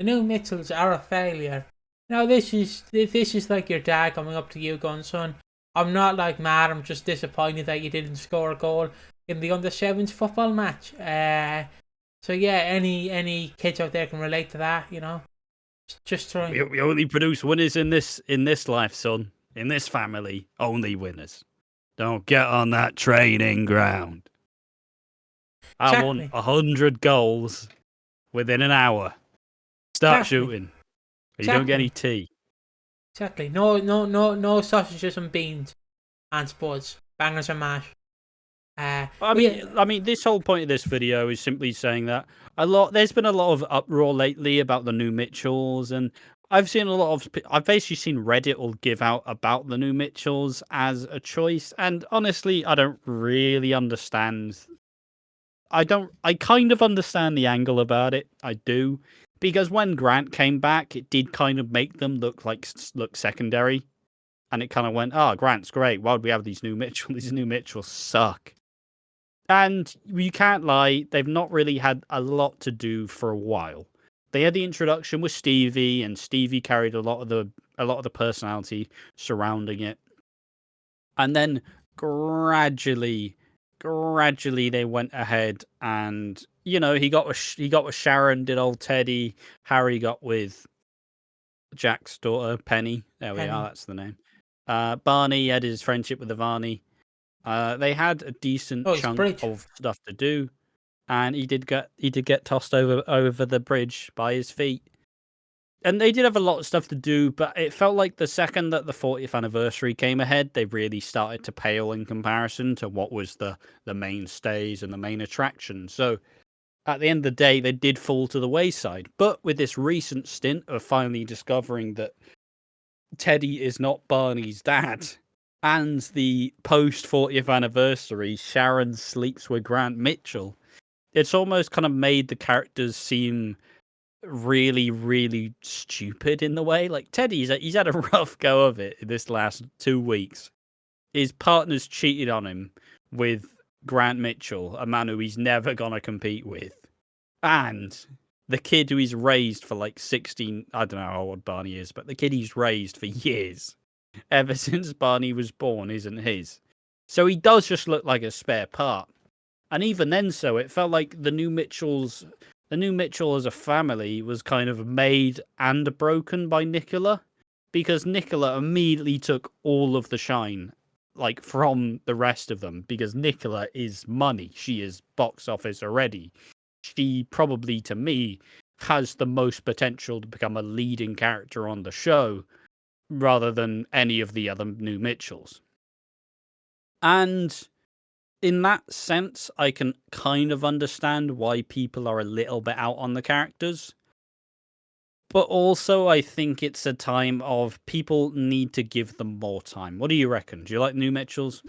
the new Mitchells are a failure. Now this is like your dad coming up to you going, son, I'm not like mad, I'm just disappointed that you didn't score a goal in the under-7s football match. So yeah, any kids out there can relate to that, you know. Just try. We only produce winners in this life, son. In this family, only winners. Don't get on that training ground. I Exactly. want 100 goals within an hour. Start shooting. You don't get any tea. Exactly. No sausages and beans and spuds. Bangers and mash. I mean, this whole point of this video is simply saying that there's been a lot of uproar lately about the new Mitchells, and I've basically seen Reddit will give out about the new Mitchells as a choice, and honestly, I don't really understand. I kind of understand the angle about it. I do, because when Grant came back, it did kind of make them look secondary, and it kind of went, "Oh, Grant's great. Why would we have these new Mitchells? These new Mitchells suck." And you can't lie, they've not really had a lot to do for a while. They had the introduction with Stevie, and Stevie carried a lot of the personality surrounding it. And then gradually they went ahead, and he got with Sharon, did old Teddy. Harry got with Jack's daughter Penny. There we are. That's the name. Barney had his friendship with Ivani. They had a decent chunk of stuff to do, and he did get tossed over the bridge by his feet. And they did have a lot of stuff to do, but it felt like the second that the 40th anniversary came ahead, they really started to pale in comparison to what was the mainstays and the main attraction. So at the end of the day, they did fall to the wayside. But with this recent stint of finally discovering that Teddy is not Barney's dad, and the post 40th anniversary, Sharon sleeps with Grant Mitchell, it's almost kind of made the characters seem really, really stupid in the way. Like Teddy's he's had a rough go of it in this last 2 weeks. His partner's cheated on him with Grant Mitchell, a man who he's never gonna compete with. And the kid who he's raised for like 16, I don't know how old Barney is, but the kid he's raised for years, ever since Barney was born, isn't his. So he does just look like a spare part. And even then, it felt like the new Mitchell as a family was kind of made and broken by Nicola, because Nicola immediately took all of the shine, like, from the rest of them, because Nicola is money. She is box office already. She probably, to me, has the most potential to become a leading character on the show, rather than any of the other new Mitchells. And in that sense, I can kind of understand why people are a little bit out on the characters. But also, I think it's a time of people need to give them more time. What do you reckon? Do you like new Mitchells?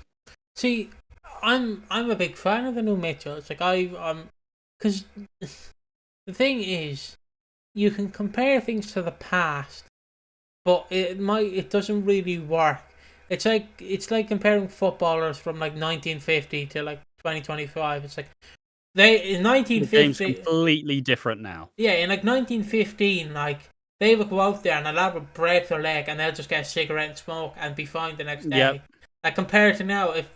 See, I'm a big fan of the new Mitchells. Like because the thing is, you can compare things to the past, but it doesn't really work. It's like comparing footballers from like 1950 to like 2025. It's like in 1950, the game's completely different now. Yeah, in like 1915, like they would go out there and a lad would break their leg and they'll just get a cigarette and smoke and be fine the next day. Yep. Like compared to now, if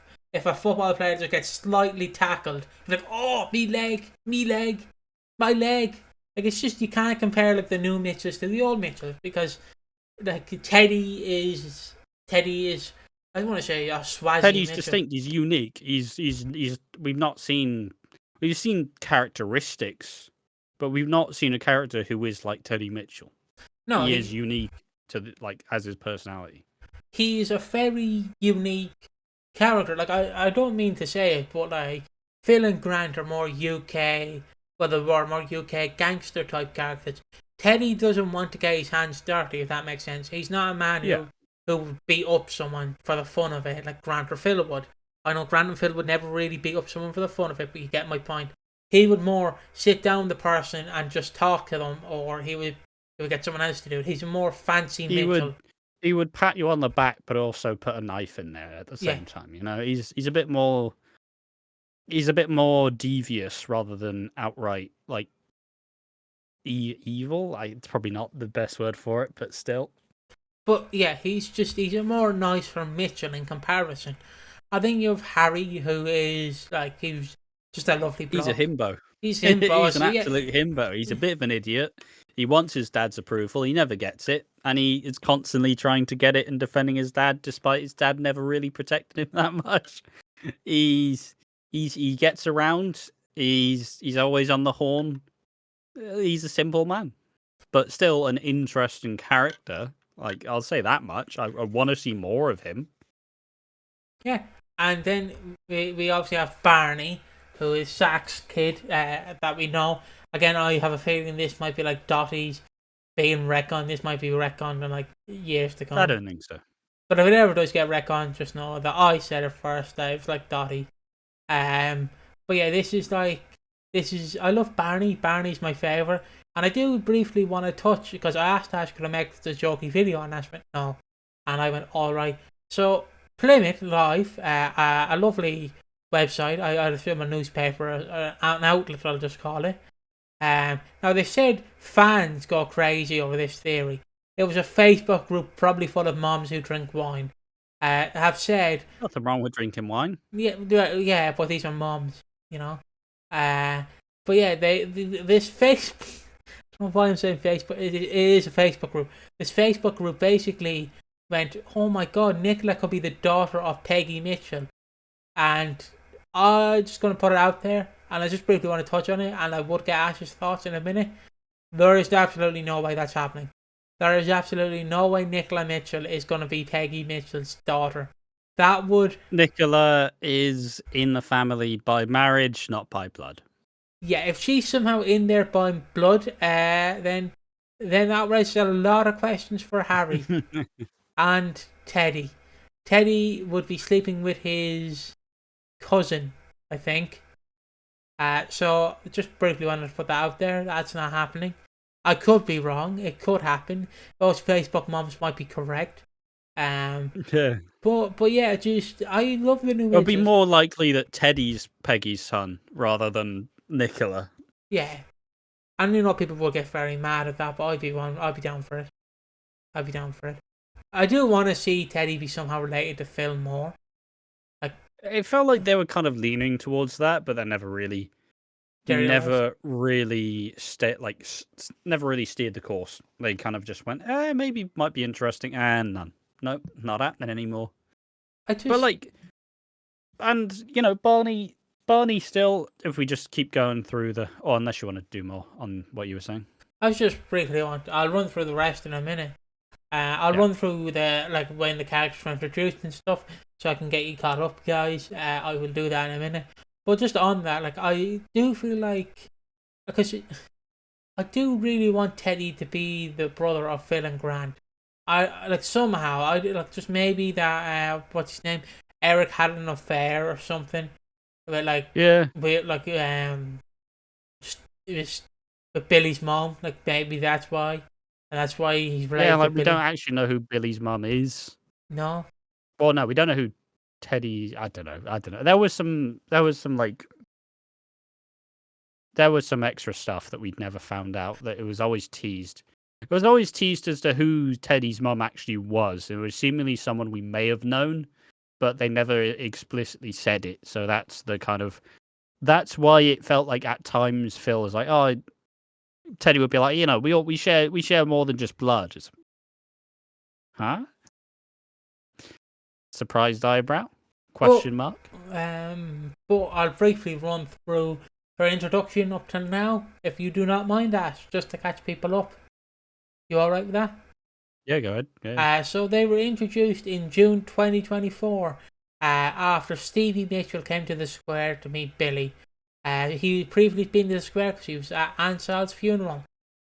a football player just gets slightly tackled, like, oh, me leg, my leg. Like, it's just, you can't compare like the new Mitchells to the old Mitchells, because like Teddy is I don't want to say a Swazzy Teddy's Mitchell. Distinct. He's unique. He's we've seen characteristics, but we've not seen a character who is like Teddy Mitchell. No, he is unique to as his personality. He is a very unique character. Like, I don't mean to say it, but like Phil and Grant are more UK, well, they were more UK gangster type characters. Teddy doesn't want to get his hands dirty, if that makes sense. He's not a man who would beat up someone for the fun of it, like Grant or Phil would. I know Grant and Phil would never really beat up someone for the fun of it, but you get my point. He would more sit down the person and just talk to them, or he would get someone else to do it. He's a more fancy Mitchell. He would pat you on the back, but also put a knife in there at the same time. You know, he's a bit more devious rather than outright, like, evil. It's probably not the best word for it, but still. But yeah, he's a more nicer Mitchell in comparison. I think you have Harry, who is like he's just a lovely bloke. He's a himbo. He's himbo. He's an absolute himbo. He's a bit of an idiot. He wants his dad's approval. He never gets it, and he is constantly trying to get it and defending his dad, despite his dad never really protecting him that much. He gets around. He's always on the horn. He's a simple man, but still an interesting character. Like, I'll say that much. I want to see more of him. Yeah, and then we obviously have Barney, who is Zach's kid that we know. Again, I have a feeling this might be like Dottie's being retconned. This might be retconned in like years to come. I don't think so. But if it ever does get retconned, just know that I said it first. It's like Dottie. But yeah, I love Barney. Barney's my favourite. And I do briefly want to touch, because I asked Ash, could I make the jokey video? And Ash went, no. And I went, alright. So, Plymouth Live, a lovely website. I assume a newspaper, an outlet, I'll just call it. Now, they said fans go crazy over this theory. It was a Facebook group probably full of moms who drink wine. Have said... Nothing wrong with drinking wine. Yeah, but these are moms, you know. But yeah, this Facebook... I don't know why I'm saying Facebook. It is a Facebook group. This Facebook group basically went, oh my god, Nicola could be the daughter of Peggy Mitchell. And I'm just going to put it out there, and I just briefly want to touch on it, and I would get Ash's thoughts in a minute. There is absolutely no way that's happening. There is absolutely no way Nicola Mitchell is going to be Peggy Mitchell's daughter. That would... Nicola is in the family by marriage, not by blood. Yeah, if she's somehow in there by blood, then that raises a lot of questions for Harry and Teddy. Teddy would be sleeping with his cousin, I think. So just briefly wanted to put that out there. That's not happening. I could be wrong. It could happen. Those Facebook moms might be correct. Yeah. But yeah, just I love the new. It'll be more likely that Teddy's Peggy's son rather than Nicola. Yeah. And you know people will get very mad at that, but I'd be down for it. I'd be down for it. I do want to see Teddy be somehow related to Phil more. Like, it felt like they were kind of leaning towards that, but they never really never really steered the course. They kind of just went, maybe might be interesting, and none. Nope, not happening anymore. But like, and you know, Barney still, if we just keep going through unless you want to do more on what you were saying. I was just briefly I'll run through the rest in a minute. I'll run through when the characters were introduced and stuff, so I can get you caught up, guys. I will do that in a minute. But just on that, like, I do feel like, because I do really want Teddy to be the brother of Phil and Grant. I like somehow I like just maybe that what's his name, Eric had an affair or something. But like with like just it was with Billy's mom, like maybe that's why, and that's why he's related. Yeah, like to we Billy. don't actually know who Billy's mom is. No. Well, no, we don't know who Teddy. I don't know. There was some extra stuff that we'd never found out. That it was always teased. It was always teased as to who Teddy's mom actually was. It was seemingly someone we may have known, but they never explicitly said it. So that's why it felt like at times Phil was like, oh, Teddy would be like, you know, we share more than just blood. Huh? Surprised eyebrow? Question mark. But I'll briefly run through her introduction up till now, if you do not mind, Ash, just to catch people up. You alright with that? Yeah, go ahead. Yeah. So they were introduced in June 2024 after Stevie Mitchell came to the square to meet Billy. He previously been to the square because he was at Ansel's funeral.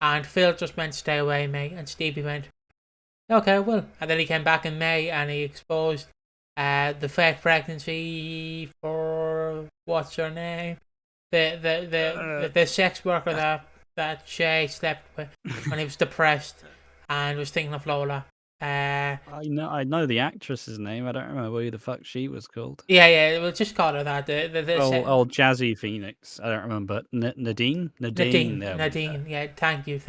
And Phil just went, stay away, mate. And Stevie went, okay, well. And then he came back in May and he exposed the fake pregnancy for, what's her name? The sex worker that Shay slept with when he was depressed and was thinking of Lola. I know the actress's name. I don't remember who the fuck she was called. Yeah, we'll just call her that. Oh, Jazzy Phoenix. I don't remember. Nadine. There we go. Nadine. Yeah, thank you.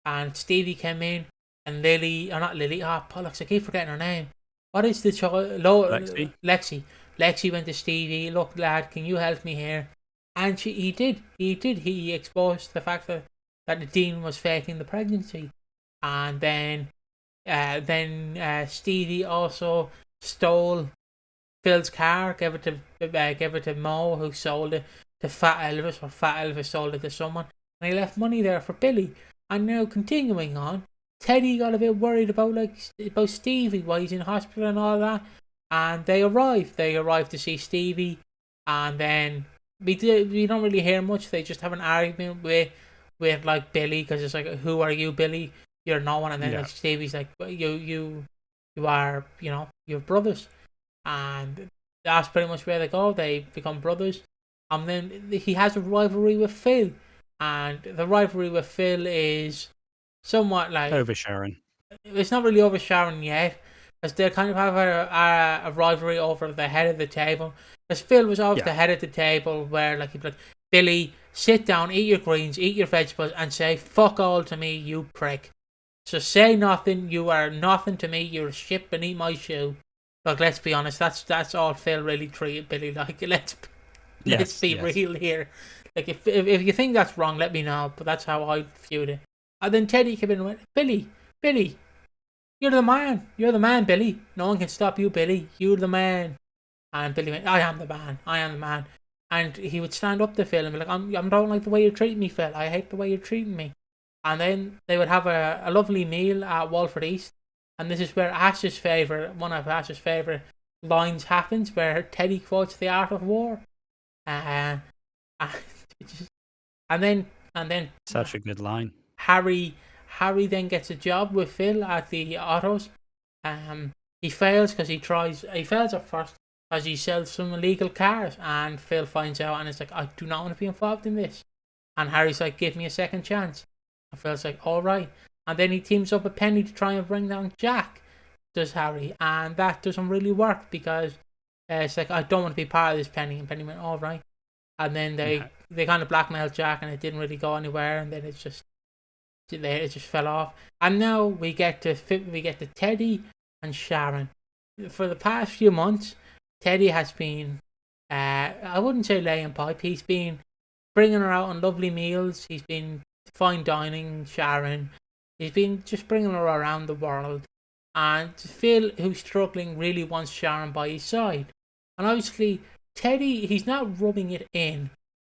And Stevie came in, and Lily, or not Lily, Pollux, I keep forgetting her name. What is the child? Lexi. Lexi went to Stevie. Look, lad, can you help me here? And he did. He exposed the fact that Nadine was faking the pregnancy, and then Stevie also stole Phil's car, gave it to Mo, who sold it to Fat Elvis, or Fat Elvis sold it to someone, and he left money there for Billy. And now continuing on, Teddy got a bit worried about Stevie, why he's in hospital and all that, and they arrived. They arrived to see Stevie, and then we don't really hear much. They just have an argument with like Billy, because it's like, who are you, Billy? You're no one. And then like, Stevie's like, well, you are, you're brothers. And that's pretty much where they go. They become brothers. And then he has a rivalry with Phil. And the rivalry with Phil is somewhat like... oversharing. It's not really oversharing yet, because they kind of have a rivalry over the head of the table. Because Phil was always the head of the table, where like he'd be like, Billy, sit down, eat your greens, eat your vegetables, and say fuck all to me, you prick. So say nothing, you are nothing to me, you're a shit beneath my shoe. Look, let's be honest, that's all Phil really treated Billy like. Let's be real here. Like, if you think that's wrong, let me know, but that's how I viewed it. And then Teddy came in and went, Billy, you're the man, Billy. No one can stop you, Billy. You're the man. And Billy went, I am the man. And he would stand up to Phil and be like, I don't like the way you're treating me, Phil. I hate the way you're treating me. And then they would have a lovely meal at Walford East. And this is where one of Ash's favourite lines happens, where Teddy quotes The Art of War. And then such a good line. Harry then gets a job with Phil at the autos. He fails at first because he sells some illegal cars, and Phil finds out, and it's like, I do not want to be involved in this. And Harry's like, give me a second chance. And Phil's like, all right. And then he teams up with Penny to try and bring down Jack, does Harry, and that doesn't really work, because it's like, I don't want to be part of this, Penny. And Penny went, all right. And then they kind of blackmailed Jack, and it didn't really go anywhere, and then it just fell off. And now we get to Teddy and Sharon. For the past few months, Teddy has been, I wouldn't say laying pipe. He's been bringing her out on lovely meals. He's been fine dining Sharon. He's been just bringing her around the world. And Phil, who's struggling, really wants Sharon by his side. And obviously, Teddy, he's not rubbing it in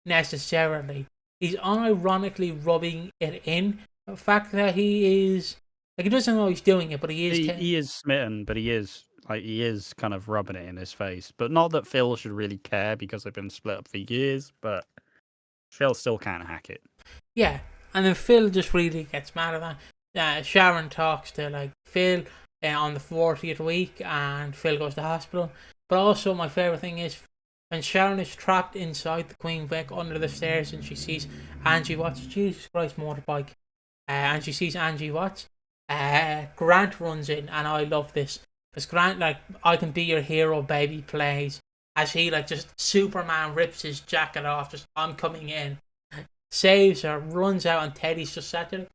necessarily. He's unironically rubbing it in. The fact that he is, like, he doesn't know he's doing it, but he is. He is smitten, but he is kind of rubbing it in his face. But not that Phil should really care, because they've been split up for years. But Phil still can't hack it. Yeah, and then Phil just really gets mad at that. Sharon talks to like Phil on the 40th week, and Phil goes to hospital. But also, my favourite thing is when Sharon is trapped inside the Queen Vic under the stairs, and she sees Angie Watts. Jesus Christ, motorbike. And she sees Angie Watts. Grant runs in, and I love this, because Grant, like, I can be your hero, baby, plays as he, like, just Superman rips his jacket off, just, I'm coming in, saves her, runs out, and Teddy's just sat there.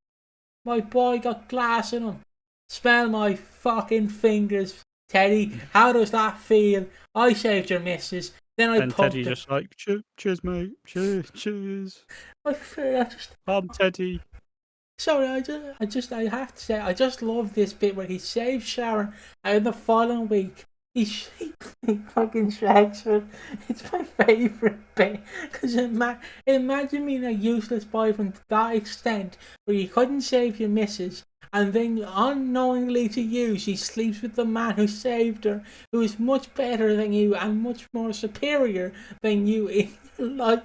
My boy got glass in him. Smell my fucking fingers, Teddy. How does that feel? I saved your missus. Then Teddy just like, cheers, mate. Cheers. I'm Teddy. Sorry, I have to say, I just love this bit where he saves Sharon, and in the following week, he fucking shags her. It's my favourite bit, because imagine being a useless boyfriend to that extent, where you couldn't save your missus, and then unknowingly to you, she sleeps with the man who saved her, who is much better than you, and much more superior than you in life.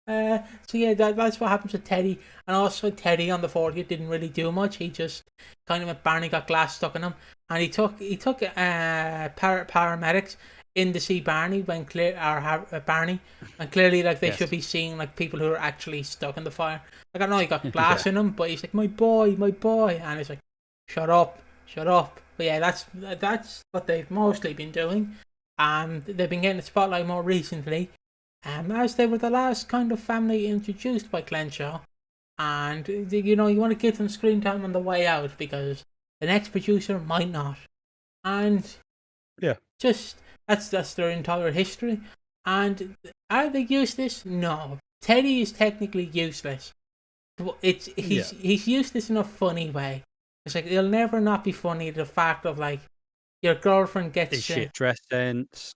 So yeah, that's what happens to Teddy. And also, Teddy on the 40th didn't really do much. He just kind of went, Barney got glass stuck in him, and he took paramedics in to see Barney Barney, and clearly like they Yes. should be seeing like people who are actually stuck in the fire. Like I know he got glass Yeah. in him, but he's like my boy, and it's like shut up. But yeah, that's what they've mostly been doing. They've been getting the spotlight more recently, as they were the last kind of family introduced by Glenshaw. And you want to give them screen time on the way out because the next producer might not. And Yeah. just that's their entire history. And are they useless? No. Teddy is technically useless. He's useless in a funny way. It's like it'll never not be funny. The fact of like your girlfriend gets His shit dress sense.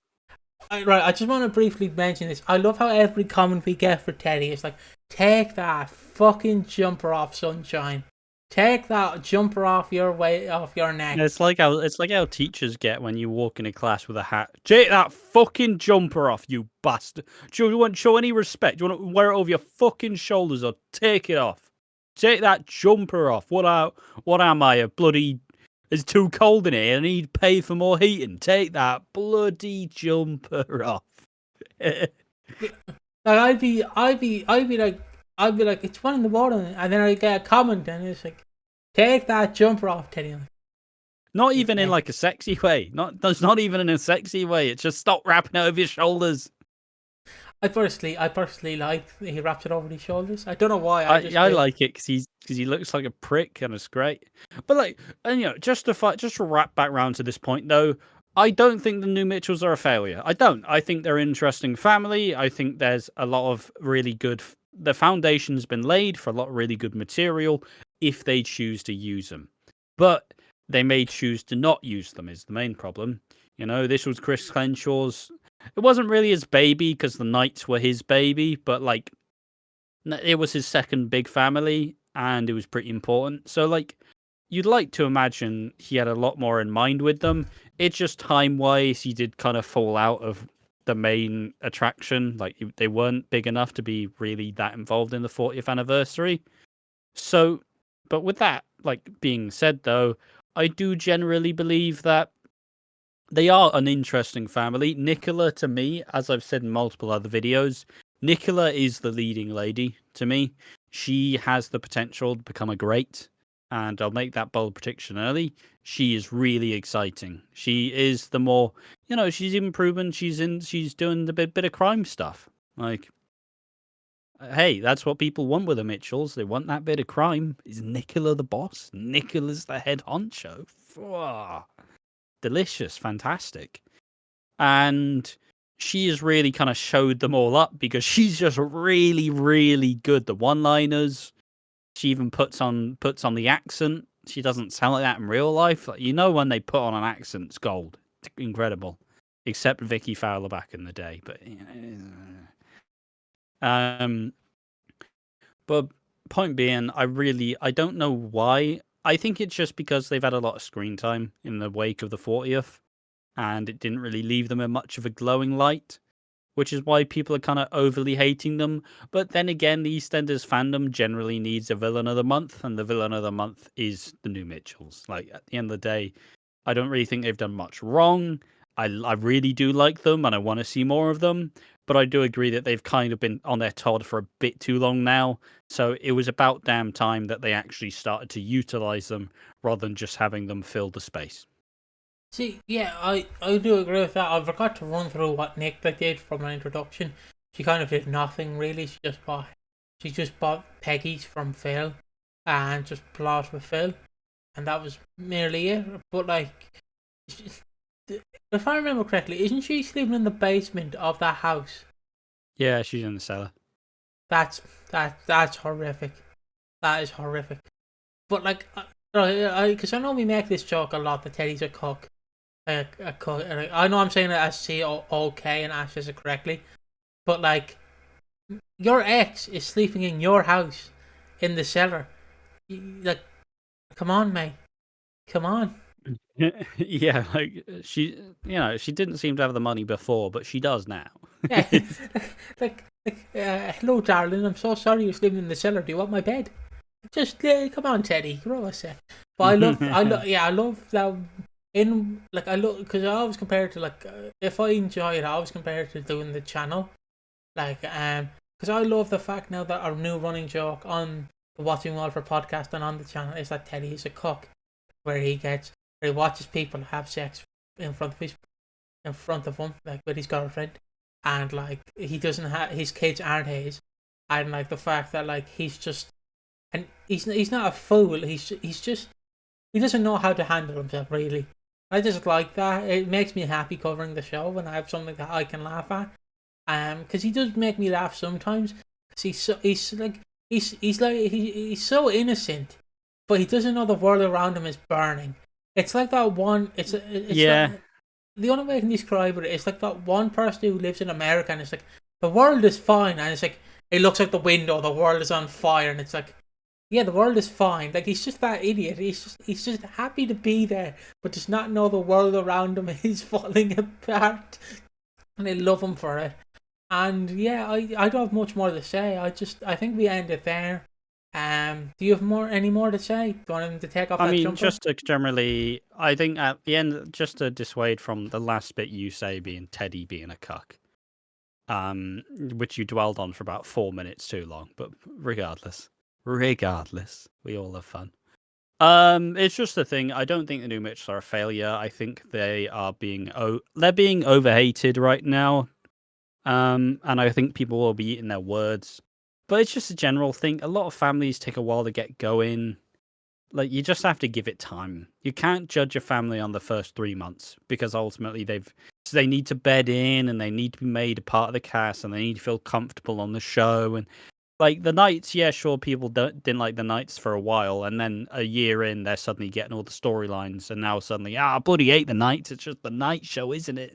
Right, I just want to briefly mention this. I love how every comment we get for Teddy is like, take that fucking jumper off, sunshine. Take that jumper off your neck. It's like how teachers get when you walk in a class with a hat. Take that fucking jumper off, you bastard. Do you want to show any respect? Do you want to wear it over your fucking shoulders or take it off? Take that jumper off. What am I, a bloody... It's too cold in here. I need to pay for more heating. Take that bloody jumper off. Like I'd be like, it's 1 a.m, and then I get a comment, and it's like, take that jumper off, Teddy. Not even in like a sexy way. Not even in a sexy way. It's just stop wrapping it over your shoulders. I personally like he wraps it over his shoulders. I don't know why. I like it because he looks like a prick and it's great. But like, and just to wrap back round to this point though, I don't think the new Mitchells are a failure. I don't. I think they're an interesting family. I think there's a lot of really good. The foundation's been laid for a lot of really good material if they choose to use them, but they may choose to not use them. Is the main problem. This was Chris Clenshaw's. It wasn't really his baby because the Knights were his baby, but like it was his second big family and it was pretty important. So like you'd like to imagine he had a lot more in mind with them. It's just time-wise he did kind of fall out of the main attraction. Like they weren't big enough to be really that involved in the 40th anniversary. So, but with that like being said though, I do generally believe that they are an interesting family. Nicola, to me, as I've said in multiple other videos, Nicola is the leading lady to me. She has the potential to become a great, and I'll make that bold prediction early. She is really exciting. She is the more, she's even proven she's doing the bit of crime stuff. Like, hey, that's what people want with the Mitchells. They want that bit of crime. Is Nicola the boss? Nicola's the head honcho. Delicious, fantastic. And she has really kind of showed them all up because she's just really, really good. The one-liners, she even puts on the accent. She doesn't sound like that in real life. Like, when they put on an accent, it's gold. It's incredible. Except Vicky Fowler back in the day. But point being, I don't know why. I think it's just because they've had a lot of screen time in the wake of the 40th, and it didn't really leave them in much of a glowing light, which is why people are kind of overly hating them. But then again, the EastEnders fandom generally needs a villain of the month, and the villain of the month is the new Mitchells. Like, at the end of the day, I don't really think they've done much wrong. I really do like them, and I want to see more of them. But I do agree that they've kind of been on their Todd for a bit too long now. So it was about damn time that they actually started to utilize them rather than just having them fill the space. See, yeah, I do agree with that. I forgot to run through what Nicola did from an introduction. She kind of did nothing really. She just bought Peggy's from Phil and just plot with Phil, and that was merely it. But like, if I remember correctly, isn't she sleeping in the basement of that house? Yeah, she's in the cellar. That's horrific. That is horrific. But like, because I know we make this joke a lot that Teddy's a cook. A cook. And I know I'm saying it as C-O-K and Ash says it correctly, but like, your ex is sleeping in your house, in the cellar. Like, come on, mate. Come on. Yeah, like she didn't seem to have the money before, but she does now. Yeah, hello, darling. I'm so sorry you're sleeping in the cellar. Do you want my bed? Just come on, Teddy. Grow a sec. But I love that. in like I look because I always compare it to like if I enjoy it, I always compare it to doing the channel, like because I love the fact now that our new running joke on the Watching Walford podcast and on the channel is that Teddy is a cook, where he watches people have sex in front of him, like with his girlfriend, and like he doesn't have his kids aren't his, and like the fact that like he's just and he's not a fool. He's just he doesn't know how to handle himself really. I just like that. It makes me happy covering the show when I have something that I can laugh at. Because he does make me laugh sometimes. Cause he's so innocent, but he doesn't know the world around him is burning. It's like that one. It's Yeah. like, the only way I can describe it is like that one person who lives in America and it's like the world is fine, and it's like it looks out the window, the world is on fire, and it's like, yeah, the world is fine. Like he's just that idiot. He's just happy to be there, but does not know the world around him is falling apart. And I love him for it. And yeah, I don't have much more to say. I think we end it there. Do you have any more to say? Do you want him to take off? I that mean, jumper? just to generally, I think at the end, just to dissuade from the last bit you say being Teddy being a cuck, which you dwelled on for about 4 minutes too long. But regardless, we all have fun. It's just a thing. I don't think the new Mitchells are a failure. I think they are they're being overhated right now. And I think people will be eating their words. But it's just a general thing. A lot of families take a while to get going. Like, you just have to give it time. You can't judge a family on the first 3 months because ultimately they need to bed in and they need to be made a part of the cast and they need to feel comfortable on the show. And like the Knights, yeah, sure, people didn't like the Knights for a while, and then a year in, they're suddenly getting all the storylines, and now suddenly, I bloody hate the Knights. It's just the Night Show, isn't it?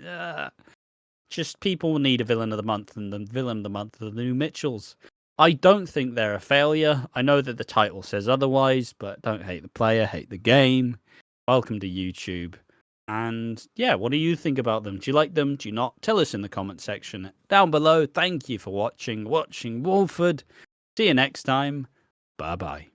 Just people need a villain of the month, and the villain of the month are the new Mitchells. I don't think they're a failure. I know that the title says otherwise, but don't hate the player, hate the game. Welcome to YouTube. And yeah, what do you think about them? Do you like them? Do you not? Tell us in the comment section down below. Thank you for watching Walford. See you next time. Bye-bye.